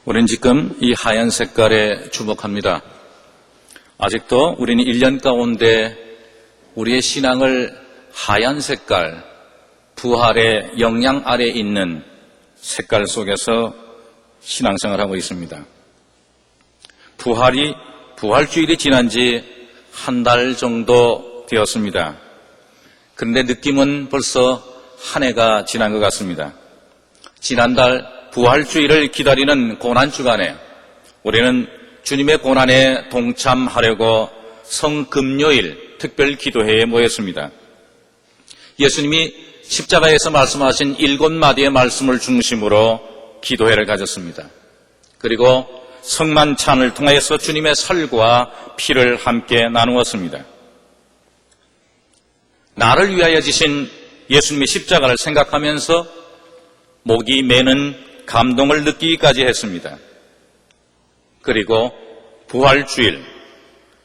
우리는 지금 이 하얀 색깔에 주목합니다. 아직도 우리는 1년 가운데 우리의 신앙을 하얀 색깔, 부활의 영향 아래 있는 색깔 속에서 신앙생활하고 있습니다. 부활주일이 지난 지 한 달 정도 되었습니다. 그런데 느낌은 벌써 한 해가 지난 것 같습니다. 지난달 부활주일을 기다리는 고난주간에 우리는 주님의 고난에 동참하려고 성금요일 특별 기도회에 모였습니다. 예수님이 십자가에서 말씀하신 7마디의 말씀을 중심으로 기도회를 가졌습니다. 그리고 성만찬을 통해서 주님의 살과 피를 함께 나누었습니다. 나를 위하여 지신 예수님의 십자가를 생각하면서 목이 메는 감동을 느끼기까지 했습니다. 그리고 부활주일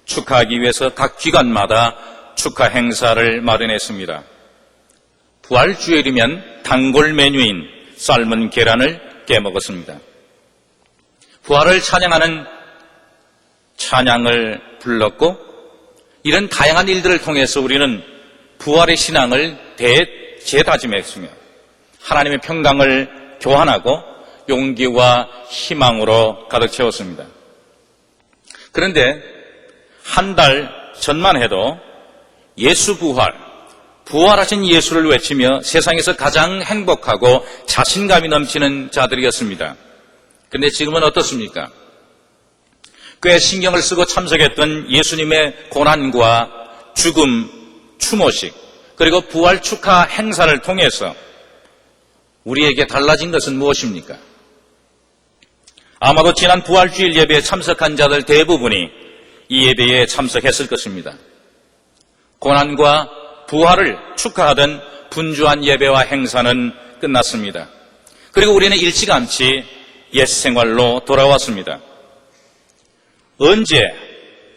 축하하기 위해서 각 기관마다 축하 행사를 마련했습니다. 부활주일이면 단골 메뉴인 삶은 계란을 깨먹었습니다. 부활을 찬양하는 찬양을 불렀고, 이런 다양한 일들을 통해서 우리는 부활의 신앙을 재다짐했으며 하나님의 평강을 교환하고 용기와 희망으로 가득 채웠습니다. 그런데 한 달 전만 해도 예수 부활하신 예수를 외치며 세상에서 가장 행복하고 자신감이 넘치는 자들이었습니다. 그런데 지금은 어떻습니까? 꽤 신경을 쓰고 참석했던 예수님의 고난과 죽음, 추모식, 그리고 부활 축하 행사를 통해서 우리에게 달라진 것은 무엇입니까? 아마도 지난 부활주일 예배에 참석한 자들 대부분이 이 예배에 참석했을 것입니다. 고난과 부활을 축하하던 분주한 예배와 행사는 끝났습니다. 그리고 우리는 일찌감치 옛 생활로 돌아왔습니다. 언제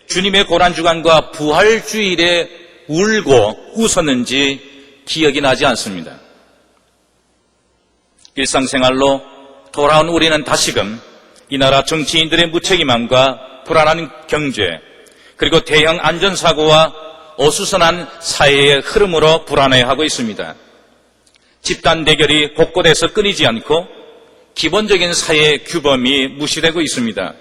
주님의 고난주간과 부활주일에 울고 웃었는지 기억이 나지 않습니다. 일상생활로 돌아온 우리는 다시금 이 나라 정치인들의 무책임함과 불안한 경제, 그리고 대형 안전사고와 어수선한 사회의 흐름으로 불안해하고 있습니다. 집단 대결이 곳곳에서 끊이지 않고 기본적인 사회 규범이 무시되고 있습니다.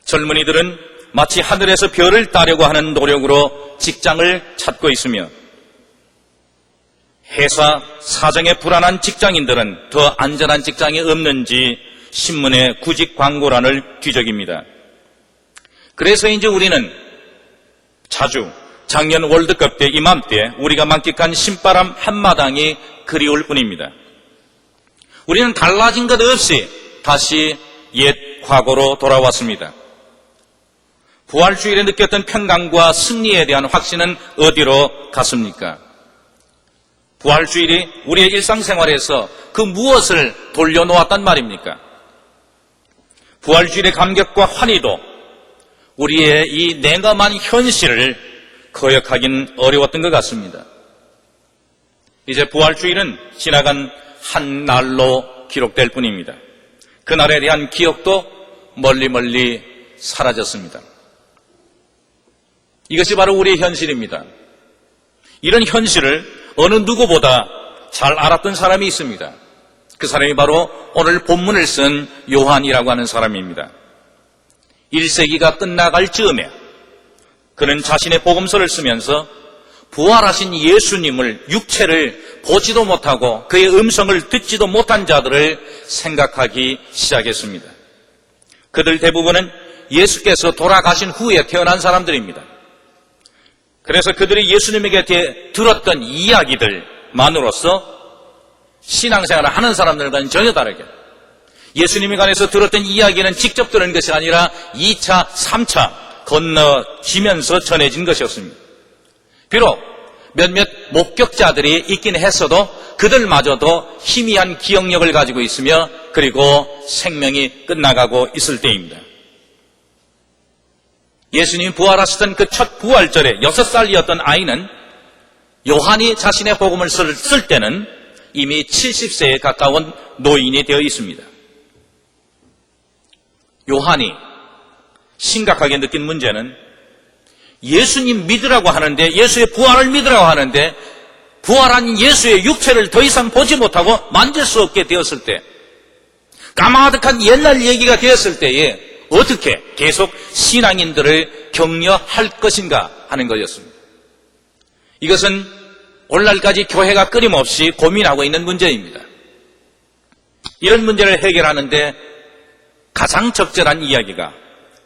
젊은이들은 마치 하늘에서 별을 따려고 하는 노력으로 직장을 찾고 있으며, 회사 사정에 불안한 직장인들은 더 안전한 직장이 없는지 신문의 구직 광고란을 뒤적입니다. 그래서 이제 우리는 자주 작년 월드컵 때 이맘때 우리가 만끽한 신바람 한마당이 그리울 뿐입니다. 우리는 달라진 것 없이 다시 옛 과거로 돌아왔습니다. 부활주일에 느꼈던 평강과 승리에 대한 확신은 어디로 갔습니까? 부활주일이 우리의 일상생활에서 그 무엇을 돌려놓았단 말입니까? 부활주일의 감격과 환희도 우리의 이 냉엄한 현실을 거역하긴 어려웠던 것 같습니다. 이제 부활주일은 지나간 한 날로 기록될 뿐입니다. 그날에 대한 기억도 멀리 사라졌습니다. 이것이 바로 우리의 현실입니다. 이런 현실을 어느 누구보다 잘 알았던 사람이 있습니다. 그 사람이 바로 오늘 본문을 쓴 요한이라고 하는 사람입니다. 1세기가 끝나갈 즈음에 그는 자신의 복음서를 쓰면서 부활하신 예수님을, 육체를 보지도 못하고 그의 음성을 듣지도 못한 자들을 생각하기 시작했습니다. 그들 대부분은 예수께서 돌아가신 후에 태어난 사람들입니다. 그래서 그들이 예수님에게 들었던 이야기들만으로서 신앙생활을 하는 사람들과는 전혀 다르게 예수님에 관해서 들었던 이야기는 직접 들은 것이 아니라 2차, 3차 건너지면서 전해진 것이었습니다. 비록 몇몇 목격자들이 있긴 했어도 그들마저도 희미한 기억력을 가지고 있으며 그리고 생명이 끝나가고 있을 때입니다. 예수님이 부활하시던 그 첫 부활절에 6살이었던 아이는 요한이 자신의 복음을 쓸 때는 이미 70세에 가까운 노인이 되어 있습니다. 요한이 심각하게 느낀 문제는 예수님 믿으라고 하는데, 예수의 부활을 믿으라고 하는데 부활한 예수의 육체를 더 이상 보지 못하고 만질 수 없게 되었을 때, 까마득한 옛날 얘기가 되었을 때에 어떻게 계속 신앙인들을 격려할 것인가 하는 것이었습니다. 이것은 오늘날까지 교회가 끊임없이 고민하고 있는 문제입니다. 이런 문제를 해결하는데 가장 적절한 이야기가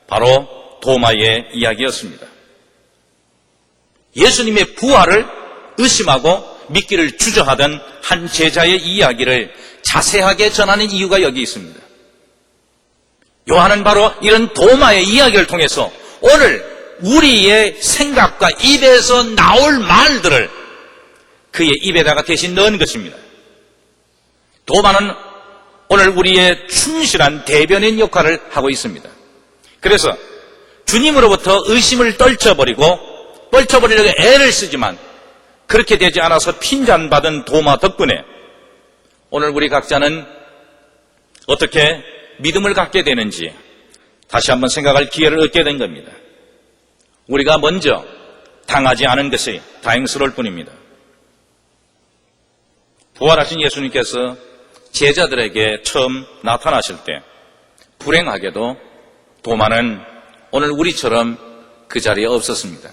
바로 도마의 이야기였습니다. 예수님의 부활을 의심하고 믿기를 주저하던 한 제자의 이야기를 자세하게 전하는 이유가 여기 있습니다. 요한은 바로 이런 도마의 이야기를 통해서 오늘 우리의 생각과 입에서 나올 말들을 그의 입에다가 대신 넣은 것입니다. 도마는 오늘 우리의 충실한 대변인 역할을 하고 있습니다. 그래서 주님으로부터 의심을 떨쳐버리려고 애를 쓰지만 그렇게 되지 않아서 핀잔받은 도마 덕분에 오늘 우리 각자는 어떻게 믿음을 갖게 되는지 다시 한번 생각할 기회를 얻게 된 겁니다. 우리가 먼저 당하지 않은 것이 다행스러울 뿐입니다. 부활하신 예수님께서 제자들에게 처음 나타나실 때 불행하게도 도마는 오늘 우리처럼 그 자리에 없었습니다.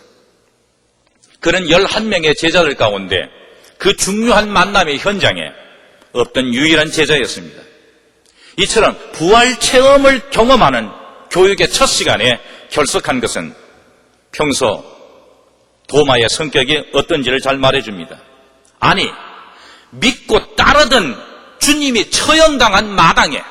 그는 11명의 제자들 가운데 그 중요한 만남의 현장에 없던 유일한 제자였습니다. 이처럼 부활 체험을 경험하는 교육의 첫 시간에 결석한 것은 평소 도마의 성격이 어떤지를 잘 말해줍니다. 아니, 믿고 따르던 주님이 처형당한 마당에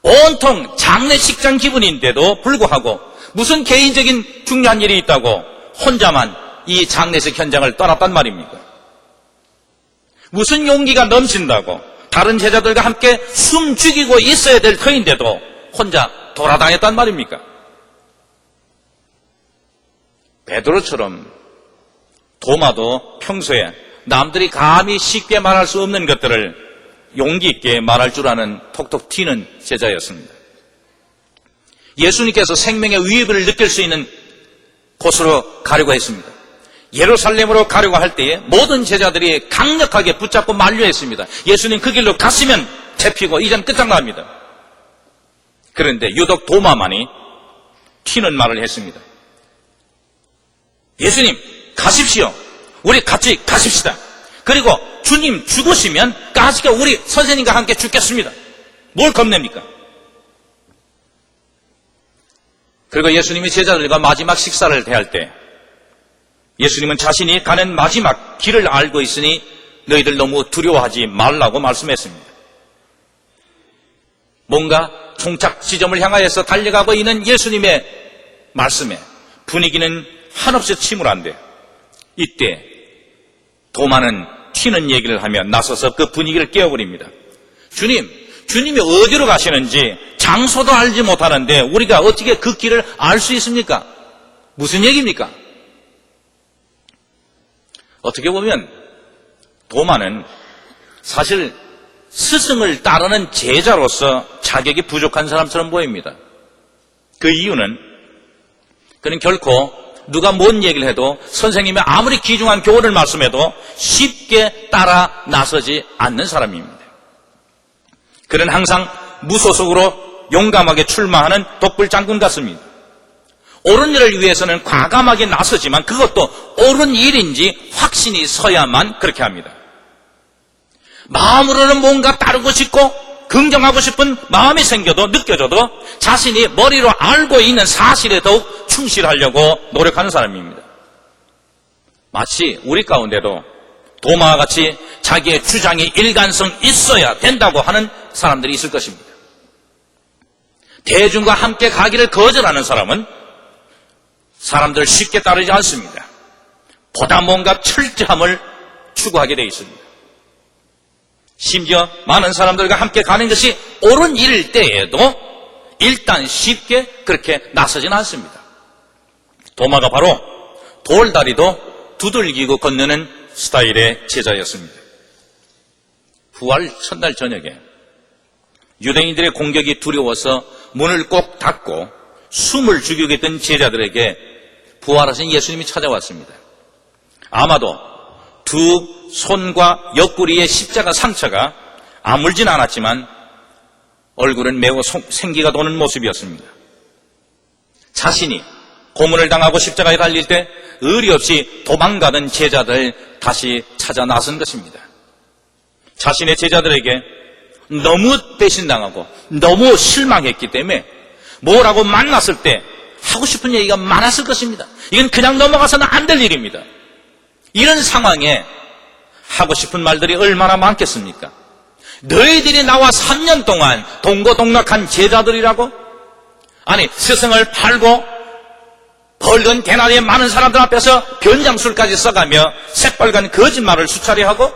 온통 장례식장 기분인데도 불구하고 무슨 개인적인 중요한 일이 있다고 혼자만 이 장례식 현장을 떠났단 말입니까? 무슨 용기가 넘친다고 다른 제자들과 함께 숨 죽이고 있어야 될 터인데도 혼자 돌아다녔단 말입니까? 베드로처럼 도마도 평소에 남들이 감히 쉽게 말할 수 없는 것들을 용기 있게 말할 줄 아는 톡톡 튀는 제자였습니다. 예수님께서 생명의 위협을 느낄 수 있는 곳으로 가려고 했습니다. 예루살렘으로 가려고 할 때에 모든 제자들이 강력하게 붙잡고 만류했습니다. 예수님 그 길로 갔으면 잡히고 이젠 끝장납니다. 그런데 유독 도마만이 튀는 말을 했습니다. 예수님 가십시오. 우리 같이 가십시다. 그리고 주님 죽으시면 까짓거 우리 선생님과 함께 죽겠습니다. 뭘 겁냅니까? 그리고 예수님이 제자들과 마지막 식사를 대할 때 예수님은 자신이 가는 마지막 길을 알고 있으니 너희들 너무 두려워하지 말라고 말씀했습니다. 뭔가 종착 지점을 향하여서 달려가고 있는 예수님의 말씀에 분위기는 한없이 침울한데 이때 도마는 튀는 얘기를 하며 나서서 그 분위기를 깨워버립니다. 주님이 어디로 가시는지 장소도 알지 못하는데 우리가 어떻게 그 길을 알 수 있습니까? 무슨 얘기입니까? 어떻게 보면 도마는 사실 스승을 따르는 제자로서 자격이 부족한 사람처럼 보입니다. 그 이유는 그는 결코 누가 뭔 얘기를 해도 선생님이 아무리 귀중한 교훈을 말씀해도 쉽게 따라 나서지 않는 사람입니다. 그는 항상 무소속으로 용감하게 출마하는 독불장군 같습니다. 옳은 일을 위해서는 과감하게 나서지만 그것도 옳은 일인지 확신이 서야만 그렇게 합니다. 마음으로는 뭔가 따르고 싶고 긍정하고 싶은 마음이 생겨도 느껴져도 자신이 머리로 알고 있는 사실에 더욱 충실하려고 노력하는 사람입니다. 마치 우리 가운데도 도마와 같이 자기의 주장이 일관성 있어야 된다고 하는 사람들이 있을 것입니다. 대중과 함께 가기를 거절하는 사람은 사람들을 쉽게 따르지 않습니다. 보다 뭔가 철저함을 추구하게 되어 있습니다. 심지어 많은 사람들과 함께 가는 것이 옳은 일일 때에도 일단 쉽게 그렇게 나서지는 않습니다. 도마가 바로 돌다리도 두들기고 건너는 스타일의 제자였습니다. 부활 첫날 저녁에 유대인들의 공격이 두려워서 문을 꼭 닫고 숨을 죽이고 있던 제자들에게 부활하신 예수님이 찾아왔습니다. 아마도 두 손과 옆구리의 십자가 상처가 아물진 않았지만 얼굴은 매우 생기가 도는 모습이었습니다. 자신이 고문을 당하고 십자가에 달릴 때 의리 없이 도망가던 제자들 다시 찾아 나선 것입니다. 자신의 제자들에게 너무 배신당하고 너무 실망했기 때문에 뭐라고 만났을 때 하고 싶은 얘기가 많았을 것입니다. 이건 그냥 넘어가서는 안 될 일입니다. 이런 상황에 하고 싶은 말들이 얼마나 많겠습니까? 너희들이 나와 3년 동안 동고동락한 제자들이라고? 아니, 스승을 팔고 벌건 개나리에 많은 사람들 앞에서 변장술까지 써가며 새빨간 거짓말을 수차례 하고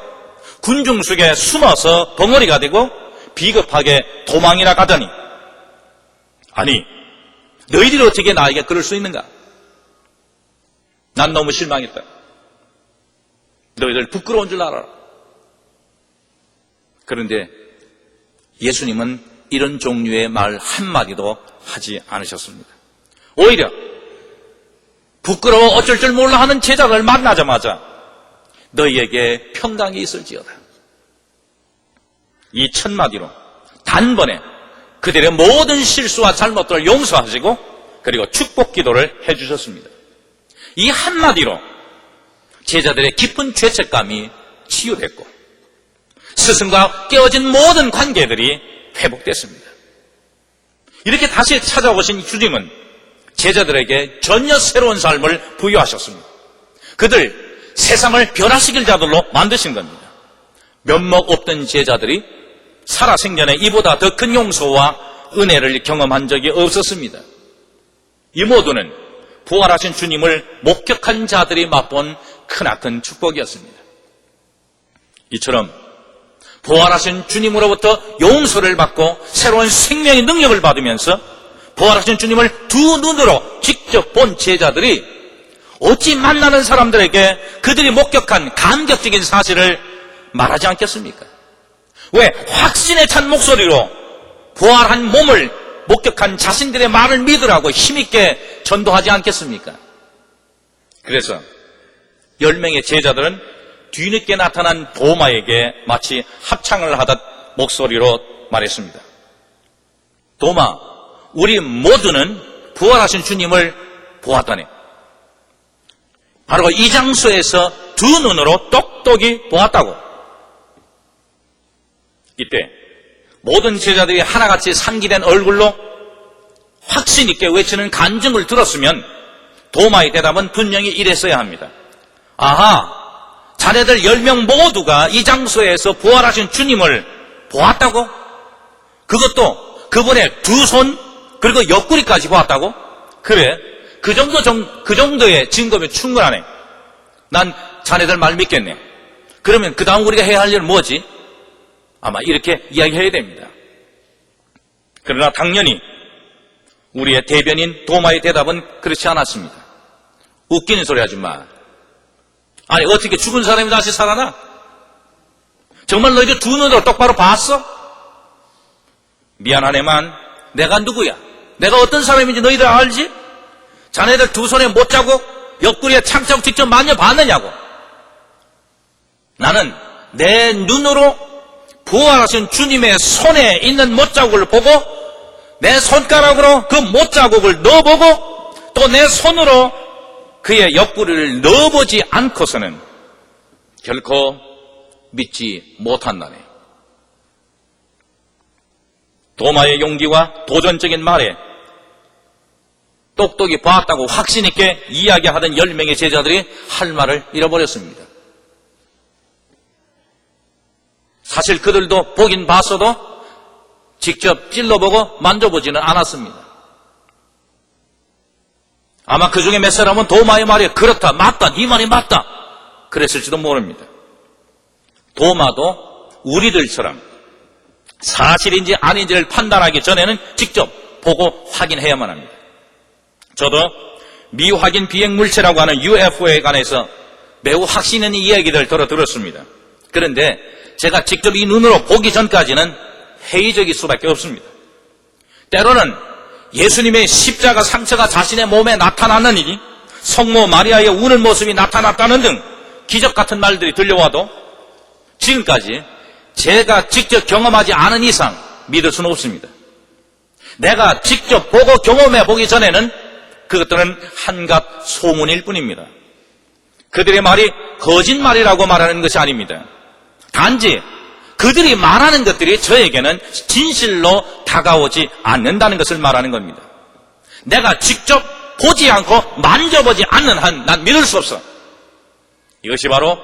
군중 속에 숨어서 벙어리가 되고 비겁하게 도망이나 가더니, 아니, 너희들이 어떻게 나에게 그럴 수 있는가? 난 너무 실망했다. 너희들 부끄러운 줄 알아라. 그런데 예수님은 이런 종류의 말 한마디도 하지 않으셨습니다. 오히려 부끄러워 어쩔 줄 몰라 하는 제자를 만나자마자 너희에게 평강이 있을지어다. 이 첫마디로 단번에 그들의 모든 실수와 잘못들을 용서하시고 그리고 축복 기도를 해주셨습니다. 이 한마디로 제자들의 깊은 죄책감이 치유됐고 스승과 깨어진 모든 관계들이 회복됐습니다. 이렇게 다시 찾아오신 주님은 제자들에게 전혀 새로운 삶을 부여하셨습니다. 그들 세상을 변화시킬 자들로 만드신 겁니다. 면목 없던 제자들이 살아생전에 이보다 더 큰 용서와 은혜를 경험한 적이 없었습니다. 이 모두는 부활하신 주님을 목격한 자들이 맛본 크나큰 축복이었습니다. 이처럼 부활하신 주님으로부터 용서를 받고 새로운 생명의 능력을 받으면서 부활하신 주님을 두 눈으로 직접 본 제자들이 어찌 만나는 사람들에게 그들이 목격한 감격적인 사실을 말하지 않겠습니까? 왜 확신에 찬 목소리로 부활한 몸을 목격한 자신들의 말을 믿으라고 힘있게 전도하지 않겠습니까? 그래서 10명의 제자들은 뒤늦게 나타난 도마에게 마치 합창을 하듯 목소리로 말했습니다. 도마, 우리 모두는 부활하신 주님을 보았다네. 바로 이 장소에서 두 눈으로 똑똑히 보았다고. 이때 모든 제자들이 하나같이 상기된 얼굴로 확신 있게 외치는 간증을 들었으면 도마의 대답은 분명히 이랬어야 합니다. 아하, 자네들 10명 모두가 이 장소에서 부활하신 주님을 보았다고? 그것도 그분의 두 손 그리고 옆구리까지 보았다고? 그래, 그 정도의 증거면 충분하네. 난 자네들 말 믿겠네. 그러면 그 다음 우리가 해야 할 일은 뭐지? 아마 이렇게 이야기해야 됩니다. 그러나 당연히 우리의 대변인 도마의 대답은 그렇지 않았습니다. 웃기는 소리 하지 마. 아니, 어떻게 죽은 사람이 다시 살아나? 정말 너희들 두 눈으로 똑바로 봤어? 미안하네만 내가 누구야? 내가 어떤 사람인지 너희들 알지? 자네들 두 손에 못자국, 옆구리에 창자국 직접 만져봤느냐고. 나는 내 눈으로 부활하신 주님의 손에 있는 못자국을 보고 내 손가락으로 그 못자국을 넣어보고 또 내 손으로 그의 옆구리를 넣어보지 않고서는 결코 믿지 못한다네. 도마의 용기와 도전적인 말에 똑똑히 봤다고 확신 있게 이야기하던 10명의 제자들이 할 말을 잃어버렸습니다. 사실 그들도 보긴 봤어도 직접 찔러보고 만져보지는 않았습니다. 아마 그 중에 몇 사람은 도마의 말이 그렇다, 맞다, 네 말이 맞다 그랬을지도 모릅니다. 도마도 우리들처럼 사실인지 아닌지를 판단하기 전에는 직접 보고 확인해야만 합니다. 저도 미확인 비행물체라고 하는 UFO에 관해서 매우 확신 있는 이야기들을 들었습니다. 그런데 제가 직접 이 눈으로 보기 전까지는 회의적일 수밖에 없습니다. 때로는 예수님의 십자가 상처가 자신의 몸에 나타났느니 성모 마리아의 우는 모습이 나타났다는 등 기적 같은 말들이 들려와도 지금까지 제가 직접 경험하지 않은 이상 믿을 수는 없습니다. 내가 직접 보고 경험해 보기 전에는 그것들은 한갓 소문일 뿐입니다. 그들의 말이 거짓말이라고 말하는 것이 아닙니다. 단지 그들이 말하는 것들이 저에게는 진실로 다가오지 않는다는 것을 말하는 겁니다. 내가 직접 보지 않고 만져보지 않는 한 난 믿을 수 없어. 이것이 바로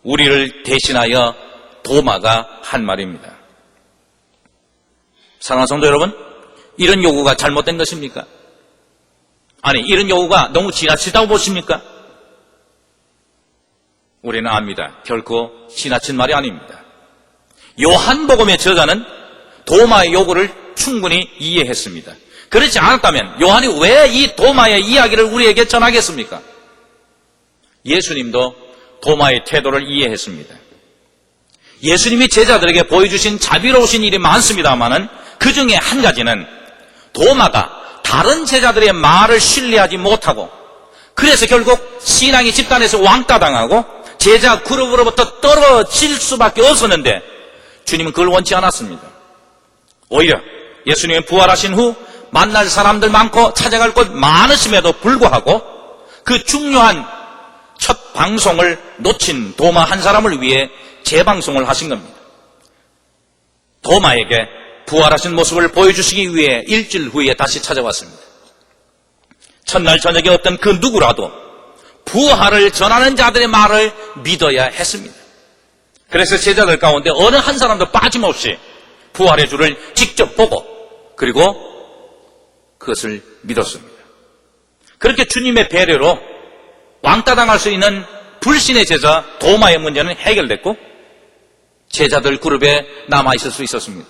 우리를 대신하여 도마가 한 말입니다. 사랑하는 성도 여러분, 이런 요구가 잘못된 것입니까? 아니, 이런 요구가 너무 지나치다고 보십니까? 우리는 압니다. 결코 지나친 말이 아닙니다. 요한복음의 저자는 도마의 요구를 충분히 이해했습니다. 그렇지 않았다면 요한이 왜 이 도마의 이야기를 우리에게 전하겠습니까? 예수님도 도마의 태도를 이해했습니다. 예수님이 제자들에게 보여주신 자비로우신 일이 많습니다만은 그 중에 한 가지는 도마가 다른 제자들의 말을 신뢰하지 못하고 그래서 결국 신앙의 집단에서 왕따당하고 제자 그룹으로부터 떨어질 수밖에 없었는데 주님은 그걸 원치 않았습니다. 오히려 예수님이 부활하신 후 만날 사람들 많고 찾아갈 곳 많으심에도 불구하고 그 중요한 첫 방송을 놓친 도마 한 사람을 위해 재방송을 하신 겁니다. 도마에게 부활하신 모습을 보여주시기 위해 일주일 후에 다시 찾아왔습니다. 첫날 저녁에 어떤 그 누구라도 부활을 전하는 자들의 말을 믿어야 했습니다. 그래서 제자들 가운데 어느 한 사람도 빠짐없이 부활의 주를 직접 보고 그리고 그것을 믿었습니다. 그렇게 주님의 배려로 왕따당할 수 있는 불신의 제자 도마의 문제는 해결됐고 제자들 그룹에 남아있을 수 있었습니다.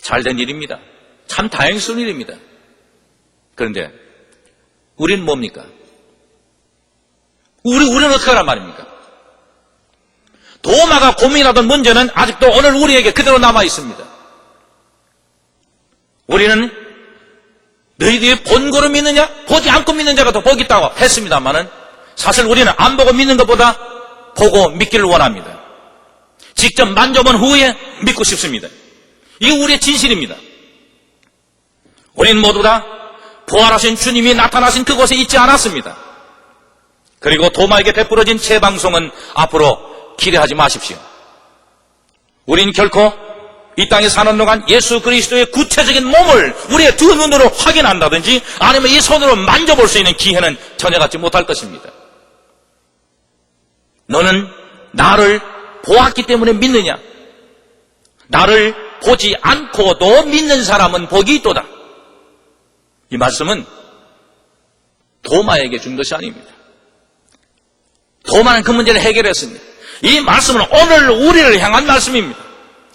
잘된 일입니다. 참 다행스러운 일입니다. 그런데 우리는 뭡니까? 우리는 어떻게 하란 말입니까? 도마가 고민하던 문제는 아직도 오늘 우리에게 그대로 남아있습니다. 우리는 너희들이 본 거로 믿느냐? 보지 않고 믿는 자가 더 복이 있다고 했습니다만은 사실 우리는 안 보고 믿는 것보다 보고 믿기를 원합니다. 직접 만져본 후에 믿고 싶습니다. 이게 우리의 진실입니다. 우리는 모두 다 부활하신 주님이 나타나신 그곳에 있지 않았습니다. 그리고 도마에게 베풀어진 재방송은 앞으로 기대하지 마십시오. 우린 결코 이 땅에 사는 동안 예수 그리스도의 구체적인 몸을 우리의 두 눈으로 확인한다든지 아니면 이 손으로 만져볼 수 있는 기회는 전혀 갖지 못할 것입니다. 너는 나를 보았기 때문에 믿느냐? 나를 보지 않고도 믿는 사람은 복이 있도다. 이 말씀은 도마에게 준 것이 아닙니다. 도마는 그 문제를 해결했습니다. 이 말씀은 오늘 우리를 향한 말씀입니다.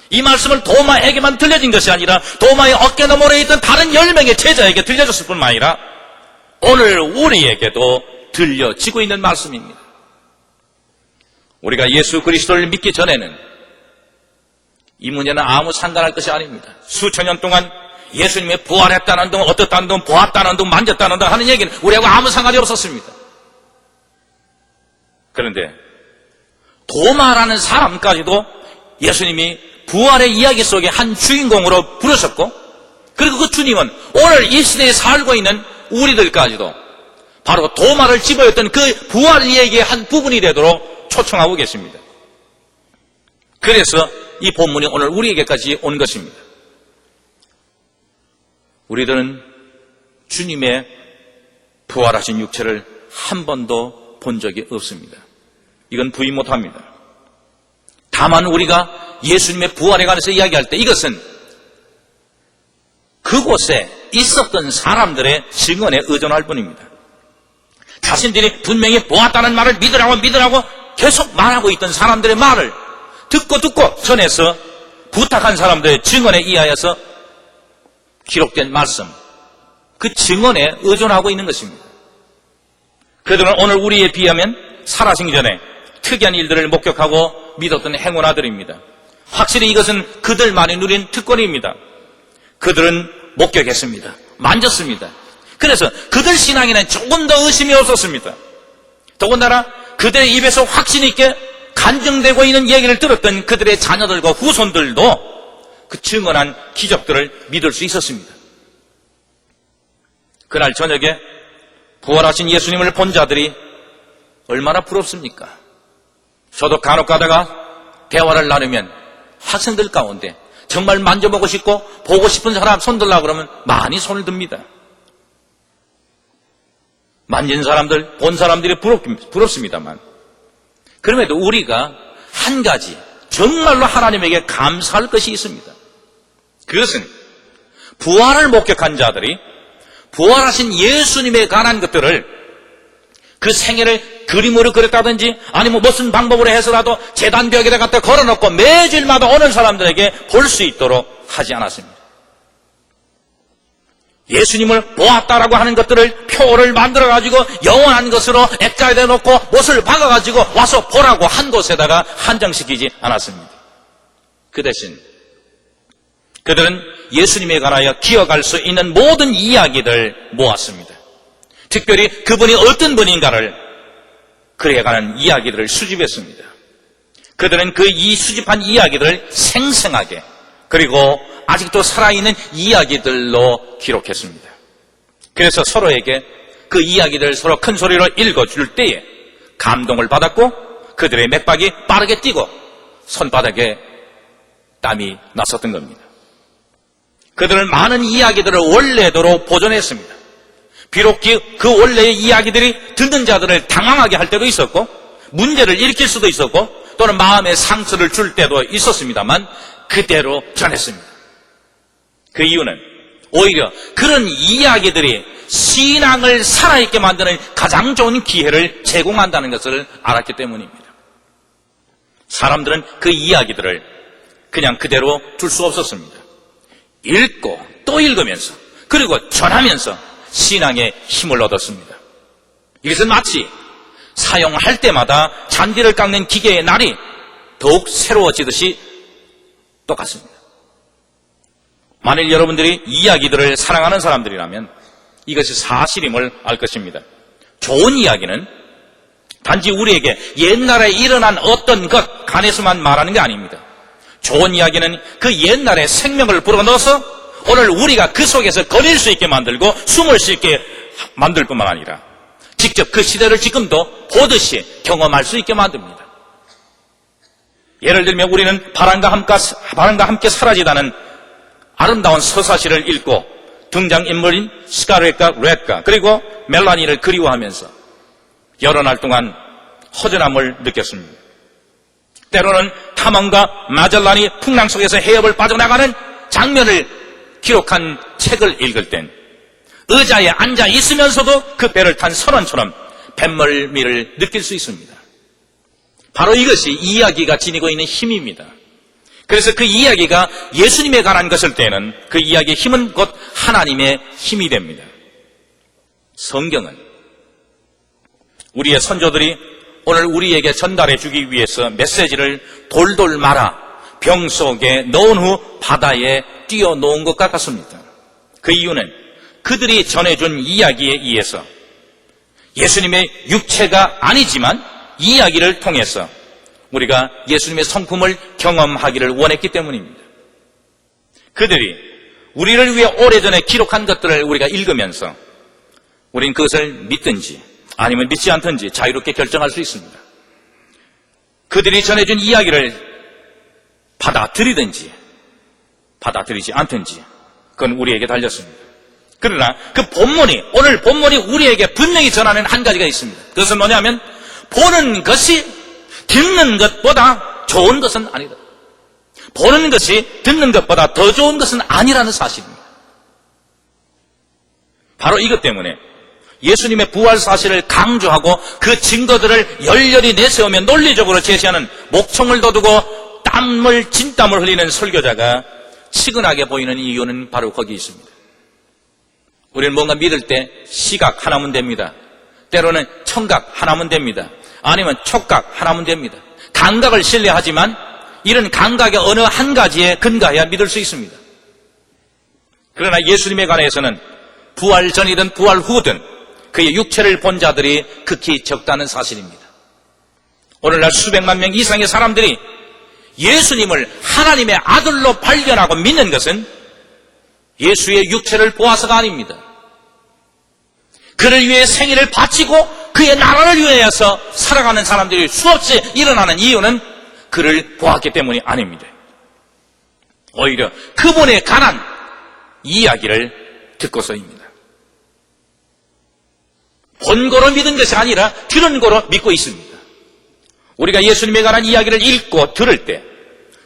이 말씀을 도마에게만 들려진 것이 아니라 도마의 어깨 너머에 있던 다른 10명의 제자에게 들려졌을 뿐만 아니라 오늘 우리에게도 들려지고 있는 말씀입니다. 우리가 예수 그리스도를 믿기 전에는 이 문제는 아무 상관할 것이 아닙니다. 수천 년 동안 예수님의 부활했다는 등 어떻다는 등 보았다는 등 만졌다는 등 하는 얘기는 우리하고 아무 상관이 없었습니다. 그런데 도마라는 사람까지도 예수님이 부활의 이야기 속의 한 주인공으로 부르셨고 그리고 그 주님은 오늘 이 시대에 살고 있는 우리들까지도 바로 도마를 집어였던 그 부활 이야기의 한 부분이 되도록 초청하고 계십니다. 그래서 이 본문이 오늘 우리에게까지 온 것입니다. 우리들은 주님의 부활하신 육체를 한 번도 본 적이 없습니다. 이건 부인 못합니다. 다만 우리가 예수님의 부활에 관해서 이야기할 때 이것은 그곳에 있었던 사람들의 증언에 의존할 뿐입니다. 자신들이 분명히 보았다는 말을 믿으라고 계속 말하고 있던 사람들의 말을 듣고 전해서 부탁한 사람들의 증언에 의하여서 기록된 말씀, 그 증언에 의존하고 있는 것입니다. 그들은 오늘 우리에 비하면 살아생기 전에 특이한 일들을 목격하고 믿었던 행운아들입니다. 확실히 이것은 그들만이 누린 특권입니다. 그들은 목격했습니다. 만졌습니다. 그래서 그들 신앙에는 조금 더 의심이 없었습니다. 더군다나 그들의 입에서 확신 있게 간증되고 있는 얘기를 들었던 그들의 자녀들과 후손들도 그 증언한 기적들을 믿을 수 있었습니다. 그날 저녁에 부활하신 예수님을 본 자들이 얼마나 부럽습니까? 저도 간혹 가다가 대화를 나누면 학생들 가운데 정말 만져보고 싶고 보고 싶은 사람 손들라고 그러면 많이 손을 듭니다. 만진 사람들, 본 사람들이 부럽습니다만, 그럼에도 우리가 한 가지 정말로 하나님에게 감사할 것이 있습니다. 그것은 부활을 목격한 자들이 부활하신 예수님에 관한 것들을 그 생애를 그림으로 그렸다든지 아니면 무슨 방법으로 해서라도 제단벽에다 갖다 걸어놓고 매주일마다 오는 사람들에게 볼 수 있도록 하지 않았습니다. 예수님을 보았다라고 하는 것들을 표를 만들어가지고 영원한 것으로 액자에다 놓고 못을 박아가지고 와서 보라고 한 곳에다가 한정시키지 않았습니다. 그 대신 그들은 예수님에 관하여 기억할 수 있는 모든 이야기들 모았습니다. 특별히 그분이 어떤 분인가를 그에 관한 이야기들을 수집했습니다. 그들은 그 수집한 이야기들을 생생하게 그리고 아직도 살아있는 이야기들로 기록했습니다. 그래서 서로에게 그 이야기들을 서로 큰 소리로 읽어줄 때에 감동을 받았고 그들의 맥박이 빠르게 뛰고 손바닥에 땀이 났었던 겁니다. 그들은 많은 이야기들을 원래대로 보존했습니다. 비록 그 원래의 이야기들이 듣는 자들을 당황하게 할 때도 있었고 문제를 일으킬 수도 있었고 또는 마음에 상처를 줄 때도 있었습니다만 그대로 전했습니다. 그 이유는 오히려 그런 이야기들이 신앙을 살아있게 만드는 가장 좋은 기회를 제공한다는 것을 알았기 때문입니다. 사람들은 그 이야기들을 그냥 그대로 둘 수 없었습니다. 읽고 또 읽으면서 그리고 전하면서 신앙의 힘을 얻었습니다. 이것은 마치 사용할 때마다 잔디를 깎는 기계의 날이 더욱 새로워지듯이 똑같습니다. 만일 여러분들이 이야기들을 사랑하는 사람들이라면 이것이 사실임을 알 것입니다. 좋은 이야기는 단지 우리에게 옛날에 일어난 어떤 것 간에서만 말하는 게 아닙니다. 좋은 이야기는 그 옛날에 생명을 불어넣어서 오늘 우리가 그 속에서 거릴 수 있게 만들고 숨을 수 있게 만들 뿐만 아니라 직접 그 시대를 지금도 보듯이 경험할 수 있게 만듭니다. 예를 들면 우리는 바람과 함께 사라지다는 아름다운 서사시를 읽고 등장인물인 스카렛과 렛과 그리고 멜라니를 그리워하면서 여러 날 동안 허전함을 느꼈습니다. 때로는 탐험가 마젤란이 풍랑 속에서 해협을 빠져나가는 장면을 기록한 책을 읽을 땐 의자에 앉아 있으면서도 그 배를 탄 선원처럼 뱃멀미를 느낄 수 있습니다. 바로 이것이 이야기가 지니고 있는 힘입니다. 그래서 그 이야기가 예수님에 관한 것일 때는 그 이야기의 힘은 곧 하나님의 힘이 됩니다. 성경은 우리의 선조들이 오늘 우리에게 전달해 주기 위해서 메시지를 돌돌 말아 병 속에 넣은 후 바다에 띄워놓은 것 같습니다. 그 이유는 그들이 전해준 이야기에 의해서 예수님의 육체가 아니지만 이야기를 통해서 우리가 예수님의 성품을 경험하기를 원했기 때문입니다. 그들이 우리를 위해 오래전에 기록한 것들을 우리가 읽으면서 우린 그것을 믿든지 아니면 믿지 않든지 자유롭게 결정할 수 있습니다. 그들이 전해준 이야기를 받아들이든지 받아들이지 않든지 그건 우리에게 달렸습니다. 그러나 그 오늘 본문이 우리에게 분명히 전하는 한 가지가 있습니다. 그것은 뭐냐면 보는 것이 듣는 것보다 좋은 것은 아니다. 보는 것이 듣는 것보다 더 좋은 것은 아니라는 사실입니다. 바로 이것 때문에 예수님의 부활 사실을 강조하고 그 증거들을 열렬히 내세우며 논리적으로 제시하는 목청을 돋우고 진땀을 흘리는 설교자가 치근하게 보이는 이유는 바로 거기 있습니다. 우리는 뭔가 믿을 때 시각 하나면 됩니다. 때로는 청각 하나면 됩니다. 아니면 촉각 하나면 됩니다. 감각을 신뢰하지만 이런 감각의 어느 한 가지에 근거해야 믿을 수 있습니다. 그러나 예수님에 관해서는 부활 전이든 부활 후든 그의 육체를 본 자들이 극히 적다는 사실입니다. 오늘날 수백만 명 이상의 사람들이 예수님을 하나님의 아들로 발견하고 믿는 것은 예수의 육체를 보아서가 아닙니다. 그를 위해 생애를 바치고 그의 나라를 위하여서 살아가는 사람들이 수없이 일어나는 이유는 그를 보았기 때문이 아닙니다. 오히려 그분에 관한 이야기를 듣고서입니다. 본 거로 믿은 것이 아니라 들은 거로 믿고 있습니다. 우리가 예수님에 관한 이야기를 읽고 들을 때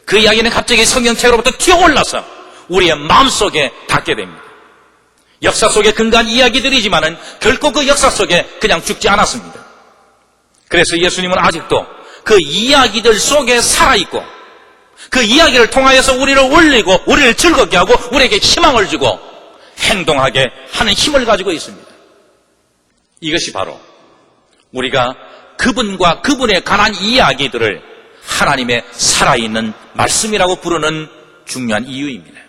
그 이야기는 갑자기 성경책으로부터 튀어올라서 우리의 마음속에 닿게 됩니다. 역사 속에 근거한 이야기들이지만은 결코 그 역사 속에 그냥 죽지 않았습니다. 그래서 예수님은 아직도 그 이야기들 속에 살아있고 그 이야기를 통하여서 우리를 올리고 우리를 즐겁게 하고 우리에게 희망을 주고 행동하게 하는 힘을 가지고 있습니다. 이것이 바로 우리가 그분과 그분에 관한 이야기들을 하나님의 살아있는 말씀이라고 부르는 중요한 이유입니다.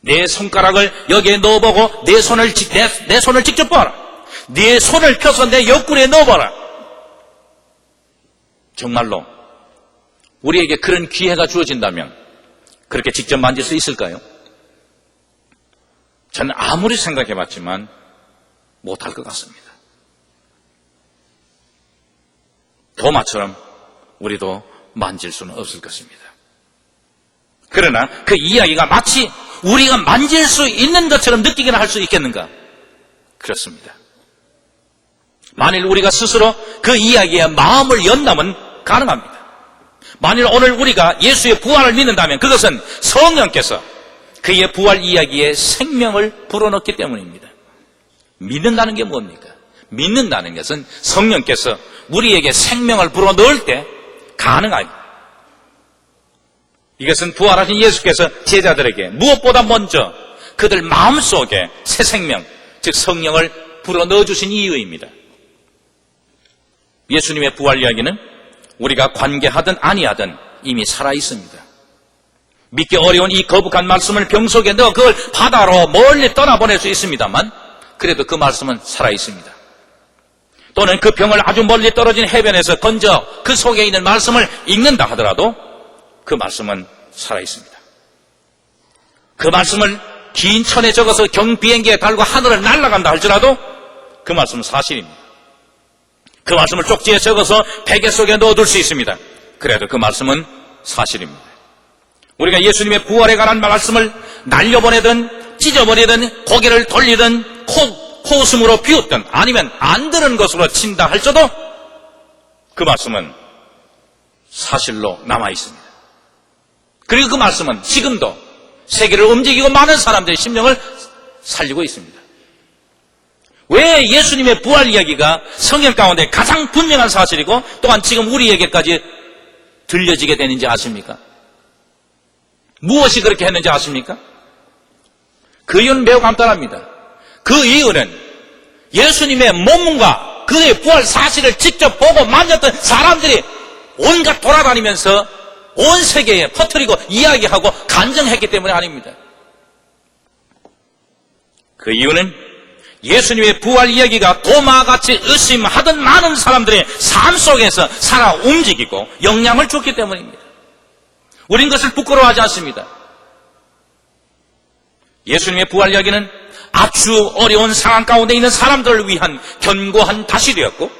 내 손가락을 여기에 넣어보고 내 손을 직접 봐라. 내 손을 펴서 내 옆구리에 넣어봐라. 정말로 우리에게 그런 기회가 주어진다면 그렇게 직접 만질 수 있을까요? 저는 아무리 생각해봤지만 못할 것 같습니다. 도마처럼 우리도 만질 수는 없을 것입니다. 그러나 그 이야기가 마치 우리가 만질 수 있는 것처럼 느끼기나 할 수 있겠는가? 그렇습니다. 만일 우리가 스스로 그 이야기에 마음을 연다면 가능합니다. 만일 오늘 우리가 예수의 부활을 믿는다면 그것은 성령께서 그의 부활 이야기에 생명을 불어넣기 때문입니다. 믿는다는 게 뭡니까? 믿는다는 것은 성령께서 우리에게 생명을 불어넣을 때 가능합니다. 이것은 부활하신 예수께서 제자들에게 무엇보다 먼저 그들 마음속에 새 생명, 즉 성령을 불어넣어 주신 이유입니다. 예수님의 부활 이야기는 우리가 관계하든 아니하든 이미 살아있습니다. 믿기 어려운 이 거북한 말씀을 병 속에 넣어 그걸 바다로 멀리 떠나보낼 수 있습니다만 그래도 그 말씀은 살아있습니다. 또는 그 병을 아주 멀리 떨어진 해변에서 건져 그 속에 있는 말씀을 읽는다 하더라도 그 말씀은 살아있습니다. 그 말씀을 긴 천에 적어서 경비행기에 달고 하늘을 날아간다 할지라도 그 말씀은 사실입니다. 그 말씀을 쪽지에 적어서 베개 속에 넣어둘 수 있습니다. 그래도 그 말씀은 사실입니다. 우리가 예수님의 부활에 관한 말씀을 날려보내든 찢어버리든 고개를 돌리든 코웃음으로 비웃든 아니면 안 들은 것으로 친다 할지라도 그 말씀은 사실로 남아있습니다. 그리고 그 말씀은 지금도 세계를 움직이고 많은 사람들의 심령을 살리고 있습니다. 왜 예수님의 부활 이야기가 성경 가운데 가장 분명한 사실이고 또한 지금 우리에게까지 들려지게 되는지 아십니까? 무엇이 그렇게 했는지 아십니까? 그 이유는 매우 간단합니다. 그 이유는 예수님의 몸과 그의 부활 사실을 직접 보고 만졌던 사람들이 온갖 돌아다니면서 온 세계에 퍼뜨리고 이야기하고 간증했기 때문에 아닙니다. 그 이유는 예수님의 부활 이야기가 도마같이 의심하던 많은 사람들의 삶 속에서 살아 움직이고 영향을 줬기 때문입니다. 우린 그것을 부끄러워하지 않습니다. 예수님의 부활 이야기는 아주 어려운 상황 가운데 있는 사람들을 위한 견고한 다시 되었고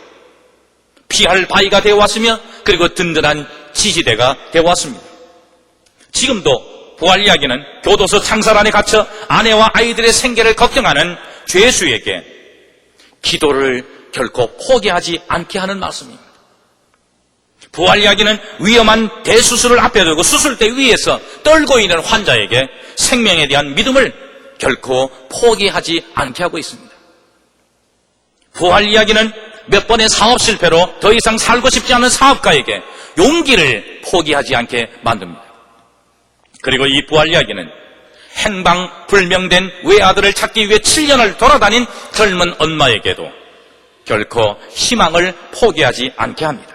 피할 바위가 되어왔으며 그리고 든든한 지지대가 되어왔습니다. 지금도 부활 이야기는 교도소 창살 안에 갇혀 아내와 아이들의 생계를 걱정하는 죄수에게 기도를 결코 포기하지 않게 하는 말씀입니다. 부활 이야기는 위험한 대수술을 앞에 두고 수술대 위에서 떨고 있는 환자에게 생명에 대한 믿음을 결코 포기하지 않게 하고 있습니다. 부활 이야기는 몇 번의 사업 실패로 더 이상 살고 싶지 않은 사업가에게 용기를 포기하지 않게 만듭니다. 그리고 이 부활 이야기는 행방불명된 외아들을 찾기 위해 7년을 돌아다닌 젊은 엄마에게도 결코 희망을 포기하지 않게 합니다.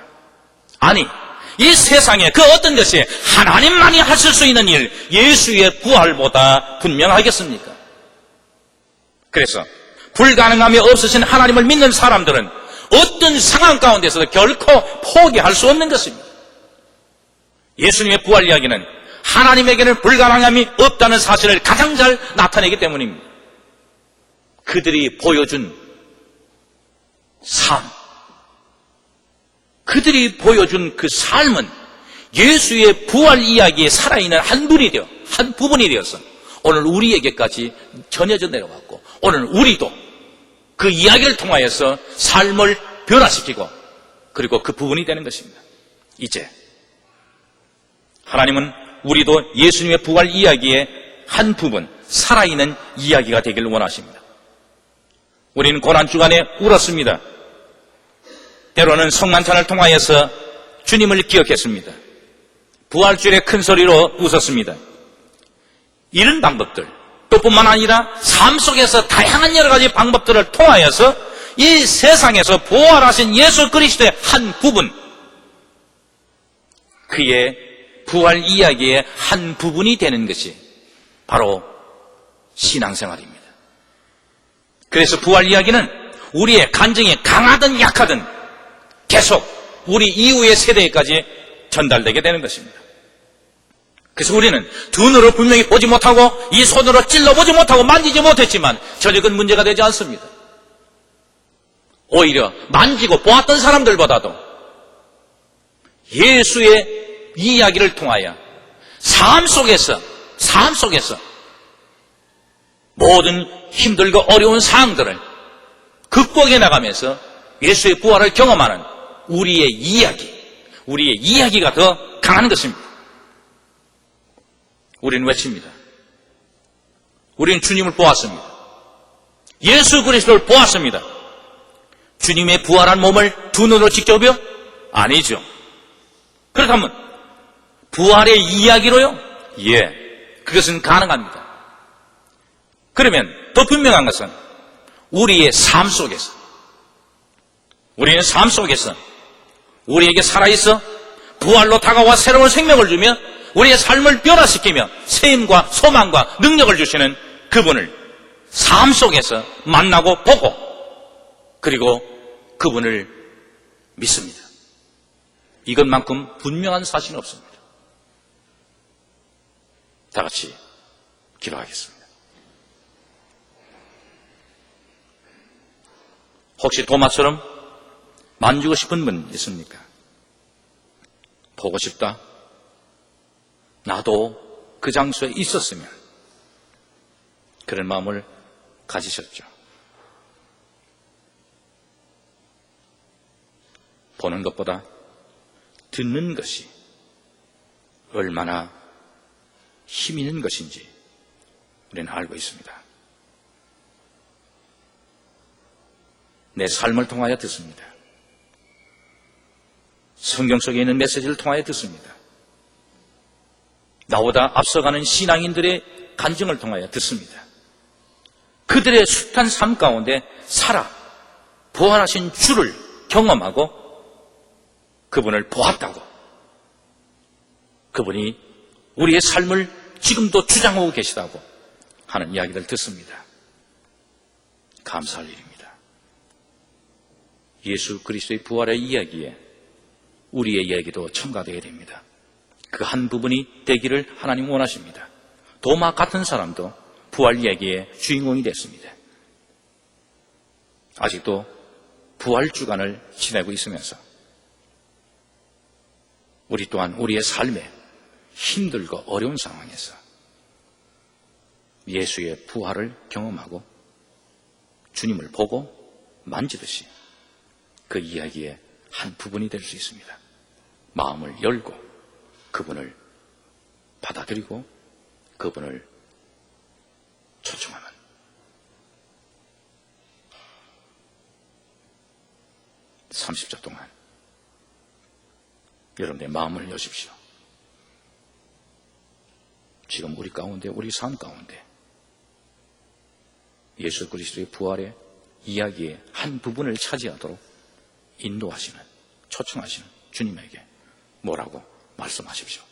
아니, 이 세상에 그 어떤 것이 하나님만이 하실 수 있는 일, 예수의 부활보다 분명하겠습니까? 그래서 불가능함이 없으신 하나님을 믿는 사람들은 어떤 상황 가운데서도 결코 포기할 수 없는 것입니다. 예수님의 부활 이야기는 하나님에게는 불가능함이 없다는 사실을 가장 잘 나타내기 때문입니다. 그들이 보여준 삶, 그들이 보여준 그 삶은 예수의 부활 이야기에 살아있는 한 부분이 되어서 오늘 우리에게까지 전해져 내려왔고, 오늘 우리도 그 이야기를 통하여서 삶을 변화시키고, 그리고 그 부분이 되는 것입니다. 이제 하나님은 우리도 예수님의 부활 이야기의 한 부분, 살아있는 이야기가 되기를 원하십니다. 우리는 고난주간에 울었습니다. 때로는 성만찬을 통하여서 주님을 기억했습니다. 부활주일에 큰 소리로 웃었습니다. 이런 방법들, 또 뿐만 아니라 삶 속에서 다양한 여러 가지 방법들을 통하여서 이 세상에서 부활하신 예수 그리스도의 한 부분, 그의 부활 이야기의 한 부분이 되는 것이 바로 신앙생활입니다. 그래서 부활 이야기는 우리의 간증이 강하든 약하든 계속 우리 이후의 세대까지 전달되게 되는 것입니다. 그래서 우리는 두 눈으로 분명히 보지 못하고 이 손으로 찔러보지 못하고 만지지 못했지만 전혀 그건 문제가 되지 않습니다. 오히려 만지고 보았던 사람들보다도 예수의 이야기를 통하여 삶 속에서 모든 힘들고 어려운 상황들을 극복해 나가면서 예수의 부활을 경험하는 우리의 이야기가 더 강한 것입니다. 우리는 외칩니다. 우리는 주님을 보았습니다. 예수 그리스도를 보았습니다. 주님의 부활한 몸을 두 눈으로 직접이요? 아니죠. 그렇다면 부활의 이야기로요? 예, 그것은 가능합니다. 그러면 더 분명한 것은 우리의 삶 속에서, 우리는 삶 속에서 우리에게 살아있어 부활로 다가와 새로운 생명을 주며 우리의 삶을 변화시키며 세임과 소망과 능력을 주시는 그분을 삶 속에서 만나고 보고, 그리고 그분을 믿습니다. 이것만큼 분명한 사실은 없습니다. 다 같이 기도하겠습니다. 혹시 도마처럼 만지고 싶은 분 있습니까? 보고 싶다. 나도 그 장소에 있었으면, 그런 마음을 가지셨죠. 보는 것보다 듣는 것이 얼마나 힘 있는 것인지 우리는 알고 있습니다. 내 삶을 통하여 듣습니다. 성경 속에 있는 메시지를 통하여 듣습니다. 나보다 앞서가는 신앙인들의 간증을 통하여 듣습니다. 그들의 숱한 삶 가운데 살아 부활하신 주를 경험하고 그분을 보았다고, 그분이 우리의 삶을 지금도 주장하고 계시다고 하는 이야기를 듣습니다. 감사할 일입니다. 예수 그리스도의 부활의 이야기에 우리의 이야기도 첨가되어야 됩니다. 그 한 부분이 되기를 하나님 원하십니다. 도마 같은 사람도 부활 이야기의 주인공이 됐습니다. 아직도 부활 주간을 지내고 있으면서 우리 또한 우리의 삶에 힘들고 어려운 상황에서 예수의 부활을 경험하고 주님을 보고 만지듯이 그 이야기의 한 부분이 될 수 있습니다. 마음을 열고 그분을 받아들이고 그분을 초청하는, (30초) 동안 여러분의 마음을 여십시오. 지금 우리 가운데, 우리 삶 가운데 예수 그리스도의 부활의 이야기의 한 부분을 차지하도록 인도하시는, 초청하시는 주님에게 뭐라고 말씀하십시오.